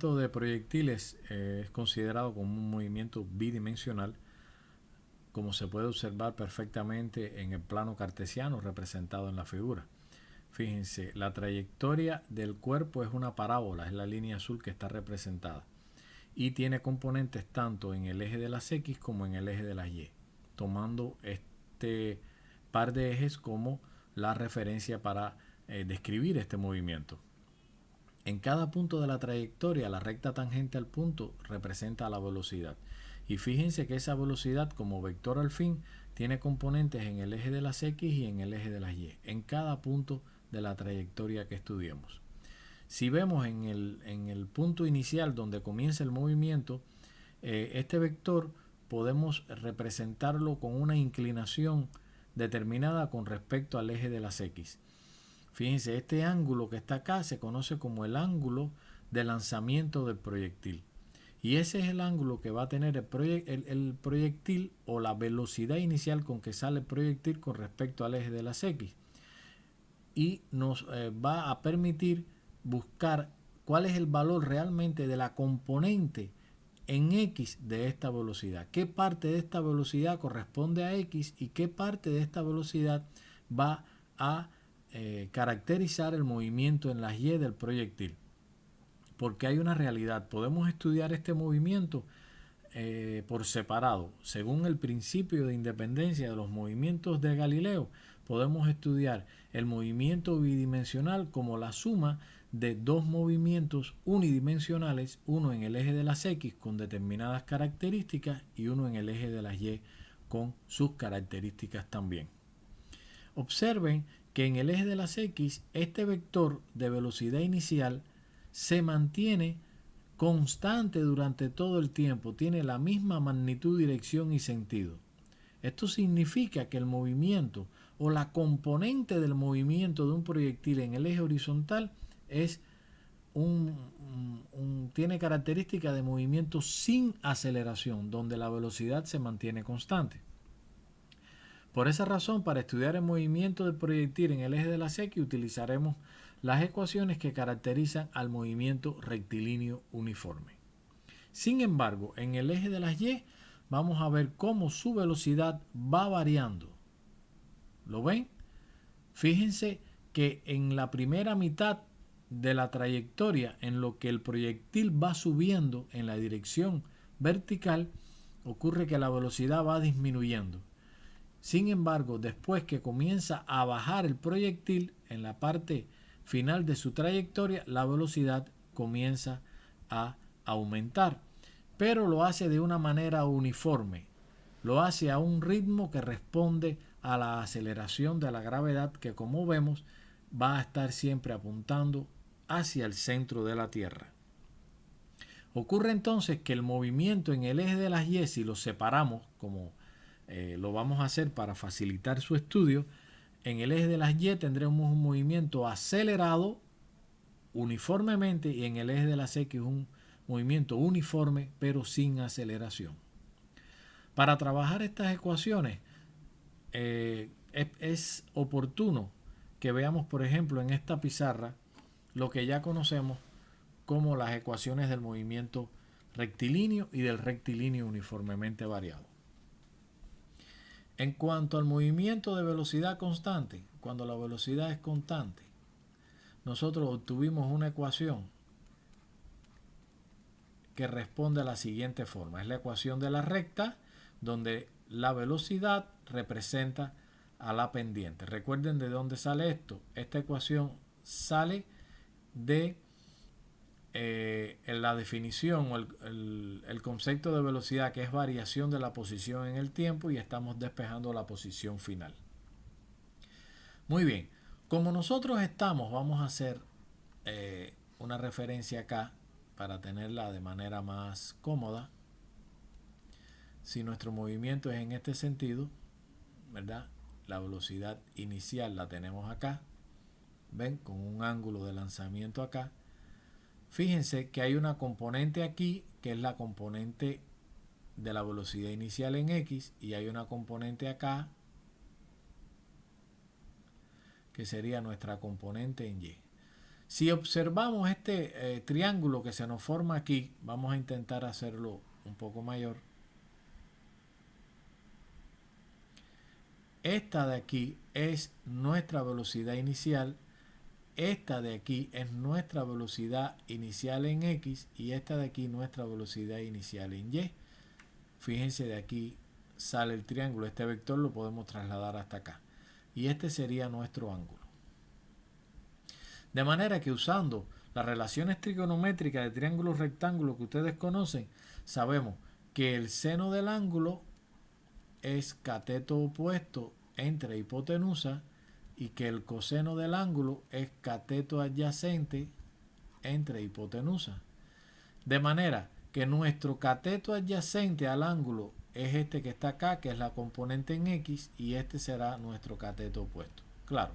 movimiento de proyectiles es considerado como un movimiento bidimensional, como se puede observar perfectamente en el plano cartesiano representado en la figura. Fíjense, la trayectoria del cuerpo es una parábola, es la línea azul que está representada, y tiene componentes tanto en el eje de las X como en el eje de las Y, tomando este par de ejes como la referencia para describir este movimiento. En cada punto de la trayectoria, la recta tangente al punto representa la velocidad. Y fíjense que esa velocidad como vector al fin tiene componentes en el eje de las X y en el eje de las Y, en cada punto de la trayectoria que estudiemos. Si vemos en el punto inicial donde comienza el movimiento, este vector podemos representarlo con una inclinación determinada con respecto al eje de las X. Fíjense, este ángulo que está acá se conoce como el ángulo de lanzamiento del proyectil. Y ese es el ángulo que va a tener el proyectil o la velocidad inicial con que sale el proyectil con respecto al eje de las X. Y nos va a permitir buscar cuál es el valor realmente de la componente en X de esta velocidad. ¿Qué parte de esta velocidad corresponde a X y qué parte de esta velocidad va a caracterizar el movimiento en las Y del proyectil? Porque hay una realidad. Podemos estudiar este movimiento por separado. Según el principio de independencia de los movimientos de Galileo, podemos estudiar el movimiento bidimensional como la suma de dos movimientos unidimensionales, uno en el eje de las X con determinadas características y uno en el eje de las Y con sus características también. Observen que en el eje de las X este vector de velocidad inicial se mantiene constante durante todo el tiempo, tiene la misma magnitud, dirección y sentido. Esto significa que el movimiento o la componente del movimiento de un proyectil en el eje horizontal es tiene características de movimiento sin aceleración, donde la velocidad se mantiene constante. Por esa razón, para estudiar el movimiento del proyectil en el eje de las X, utilizaremos las ecuaciones que caracterizan al movimiento rectilíneo uniforme. Sin embargo, en el eje de las Y vamos a ver cómo su velocidad va variando. ¿Lo ven? Fíjense que en la primera mitad de la trayectoria, en lo que el proyectil va subiendo en la dirección vertical, ocurre que la velocidad va disminuyendo. Sin embargo, después que comienza a bajar el proyectil, en la parte final de su trayectoria, la velocidad comienza a aumentar. Pero lo hace de una manera uniforme. Lo hace a un ritmo que responde a la aceleración de la gravedad que, como vemos, va a estar siempre apuntando hacia el centro de la Tierra. Ocurre entonces que el movimiento en el eje de las Y, si lo separamos como lo vamos a hacer para facilitar su estudio, en el eje de las Y tendremos un movimiento acelerado uniformemente y en el eje de las X un movimiento uniforme pero sin aceleración. Para trabajar estas ecuaciones es oportuno que veamos, por ejemplo, en esta pizarra lo que ya conocemos como las ecuaciones del movimiento rectilíneo y del rectilíneo uniformemente variado. En cuanto al movimiento de velocidad constante, cuando la velocidad es constante, nosotros obtuvimos una ecuación que responde a la siguiente forma. Es la ecuación de la recta, donde la velocidad representa a la pendiente. Recuerden de dónde sale esto. Esta ecuación sale de la definición o el concepto de velocidad, que es variación de la posición en el tiempo, y estamos despejando la posición final. Muy bien, como nosotros vamos a hacer una referencia acá para tenerla de manera más cómoda. Si nuestro movimiento es en este sentido, ¿verdad? La velocidad inicial la tenemos acá, ven, con un ángulo de lanzamiento acá. Fíjense que hay una componente aquí que es la componente de la velocidad inicial en X, y hay una componente acá que sería nuestra componente en Y. Si observamos este triángulo que se nos forma aquí, vamos a intentar hacerlo un poco mayor. Esta de aquí es nuestra velocidad inicial, esta de aquí es nuestra velocidad inicial en X y esta de aquí nuestra velocidad inicial en Y. Fíjense, de aquí sale el triángulo, este vector lo podemos trasladar hasta acá y este sería nuestro ángulo. De manera que usando las relaciones trigonométricas de triángulos rectángulos que ustedes conocen, sabemos que el seno del ángulo es cateto opuesto entre hipotenusa y que el coseno del ángulo es cateto adyacente entre hipotenusa. De manera que nuestro cateto adyacente al ángulo es este que está acá, que es la componente en X, y este será nuestro cateto opuesto. Claro,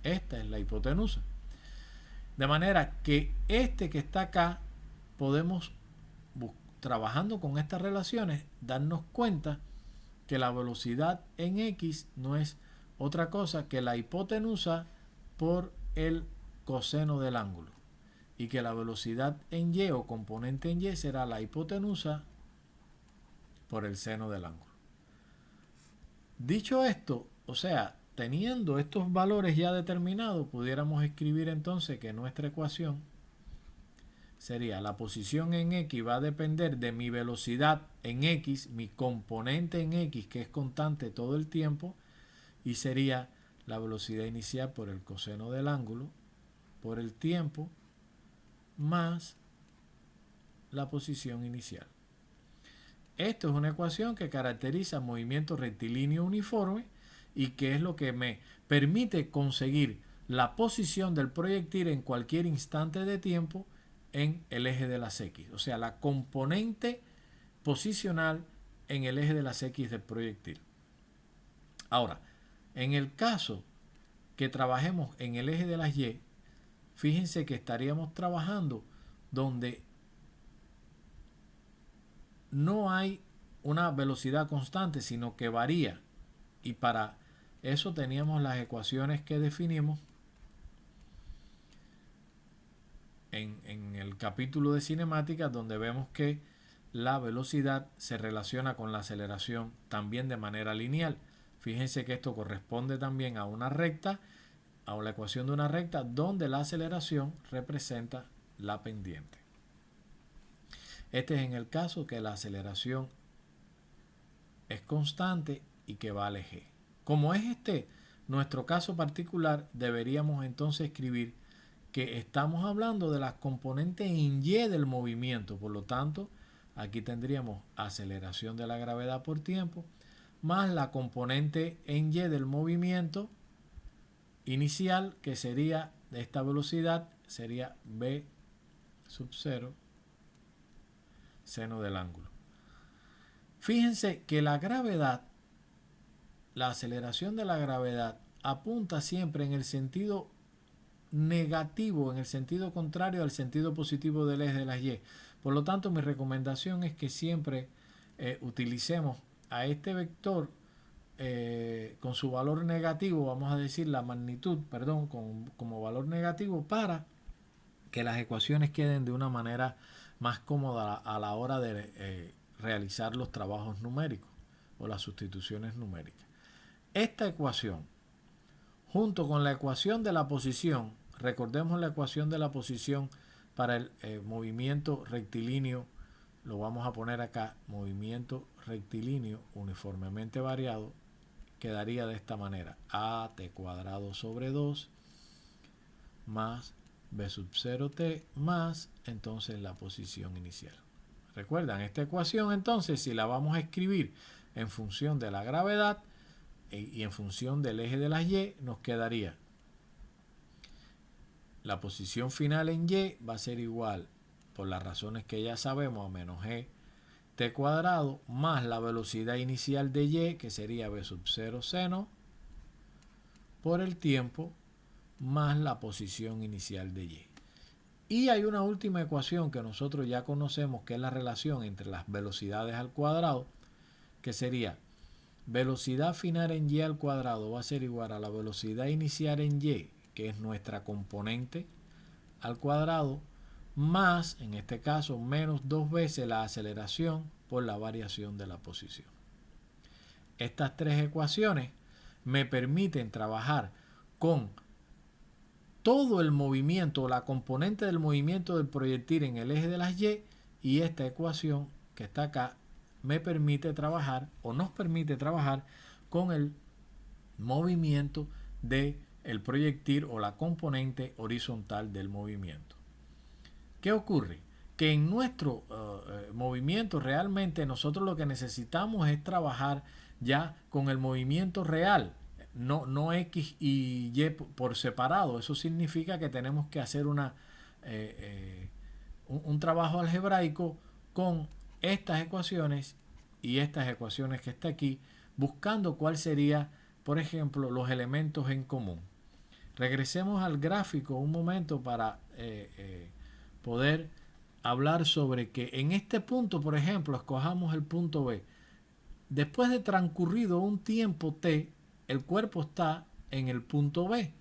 esta es la hipotenusa. De manera que este que está acá, podemos, trabajando con estas relaciones, darnos cuenta que la velocidad en X no es otra cosa que la hipotenusa por el coseno del ángulo y que la velocidad en Y o componente en Y será la hipotenusa por el seno del ángulo. Dicho esto, o sea, teniendo estos valores ya determinados, pudiéramos escribir entonces que nuestra ecuación sería: la posición en X va a depender de mi velocidad en X, mi componente en X, que es constante todo el tiempo, y sería la velocidad inicial por el coseno del ángulo, por el tiempo, más la posición inicial. Esto es una ecuación que caracteriza movimiento rectilíneo uniforme y que es lo que me permite conseguir la posición del proyectil en cualquier instante de tiempo en el eje de las X, o sea, la componente posicional en el eje de las X del proyectil. Ahora, en el caso que trabajemos en el eje de las Y, fíjense que estaríamos trabajando donde no hay una velocidad constante, sino que varía. Y para eso teníamos las ecuaciones que definimos en el capítulo de cinemática, donde vemos que la velocidad se relaciona con la aceleración también de manera lineal. Fíjense que esto corresponde también a una recta, a la ecuación de una recta donde la aceleración representa la pendiente. Este es en el caso que la aceleración es constante y que vale g. Como es este nuestro caso particular, deberíamos entonces escribir que estamos hablando de las componentes en y del movimiento. Por lo tanto, aquí tendríamos aceleración de la gravedad por tiempo más la componente en y del movimiento inicial, que sería de esta velocidad, sería v sub 0 seno del ángulo. Fíjense que la gravedad, la aceleración de la gravedad, apunta siempre en el sentido negativo, en el sentido contrario al sentido positivo del eje de las Y. Por lo tanto, mi recomendación es que siempre utilicemos a este vector con su valor negativo, vamos a decir la magnitud, perdón, como valor negativo, para que las ecuaciones queden de una manera más cómoda a la hora de realizar los trabajos numéricos o las sustituciones numéricas. Esta ecuación, junto con la ecuación de la posición, recordemos la ecuación de la posición para el movimiento rectilíneo, lo vamos a poner acá, movimiento rectilíneo uniformemente variado, quedaría de esta manera: at cuadrado sobre 2 más b sub 0t más entonces la posición inicial. Recuerdan, esta ecuación entonces, si la vamos a escribir en función de la gravedad y en función del eje de las Y, nos quedaría la posición final en Y va a ser igual, por las razones que ya sabemos, a menos g t cuadrado más la velocidad inicial de Y, que sería v sub 0 seno por el tiempo más la posición inicial de Y. Y hay una última ecuación que nosotros ya conocemos, que es la relación entre las velocidades al cuadrado, que sería velocidad final en Y al cuadrado va a ser igual a la velocidad inicial en Y, que es nuestra componente al cuadrado más, en este caso, menos 2 veces la aceleración por la variación de la posición. Estas tres ecuaciones me permiten trabajar con todo el movimiento, la componente del movimiento del proyectil en el eje de las y esta ecuación que está acá me permite trabajar o nos permite trabajar con el movimiento del proyectil o la componente horizontal del movimiento. ¿Qué ocurre? Que en nuestro movimiento realmente nosotros lo que necesitamos es trabajar ya con el movimiento real, no X y Y por separado. Eso significa que tenemos que hacer un trabajo algebraico con estas ecuaciones y estas ecuaciones que está aquí, buscando cuál sería, por ejemplo, los elementos en común. Regresemos al gráfico un momento para poder hablar sobre que en este punto, por ejemplo, escojamos el punto B. Después de transcurrido un tiempo T, el cuerpo está en el punto B.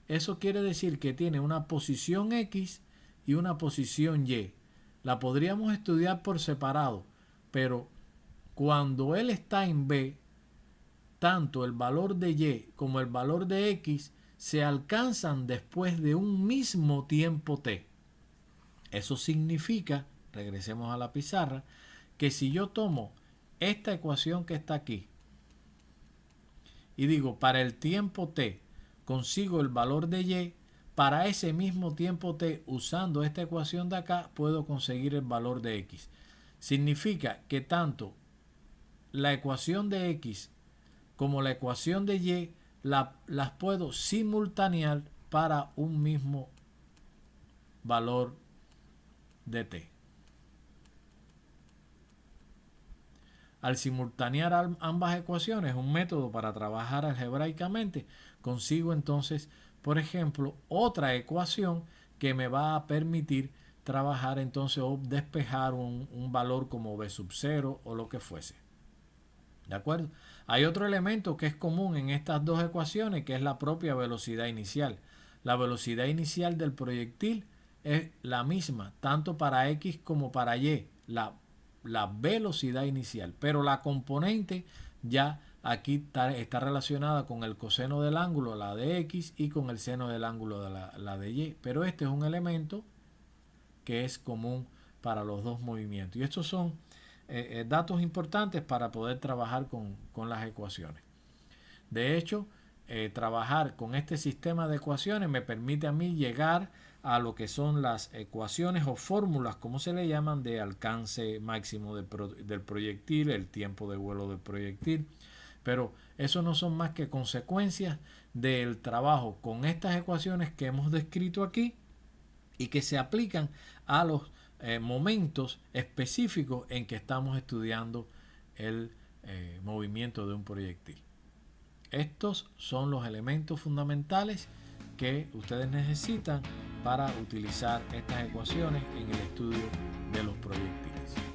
Eso quiere decir que tiene una posición X y una posición Y. La podríamos estudiar por separado, pero cuando él está en B, tanto el valor de Y como el valor de X se alcanzan después de un mismo tiempo T. Eso significa, regresemos a la pizarra, que si yo tomo esta ecuación que está aquí y digo para el tiempo T consigo el valor de Y, para ese mismo tiempo T usando esta ecuación de acá puedo conseguir el valor de X. Significa que tanto la ecuación de X como la ecuación de Y las puedo simultanear para un mismo valor de T. Al simultanear ambas ecuaciones, un método para trabajar algebraicamente, consigo entonces, por ejemplo, otra ecuación que me va a permitir trabajar entonces o despejar un valor como B sub 0 o lo que fuese. ¿De acuerdo? Hay otro elemento que es común en estas dos ecuaciones, que es la propia velocidad inicial. La velocidad inicial del proyectil es la misma, tanto para X como para Y, la velocidad inicial, pero la componente ya aquí está relacionada con el coseno del ángulo, la de X, y con el seno del ángulo de la de Y, pero este es un elemento que es común para los dos movimientos. Y estos son datos importantes para poder trabajar con las ecuaciones. De hecho, trabajar con este sistema de ecuaciones me permite a mí llegar a lo que son las ecuaciones o fórmulas, como se le llaman, de alcance máximo del proyectil, el tiempo de vuelo del proyectil. Pero eso no son más que consecuencias del trabajo con estas ecuaciones que hemos descrito aquí y que se aplican a los momentos específicos en que estamos estudiando el movimiento de un proyectil. Estos son los elementos fundamentales que ustedes necesitan para utilizar estas ecuaciones en el estudio de los proyectiles.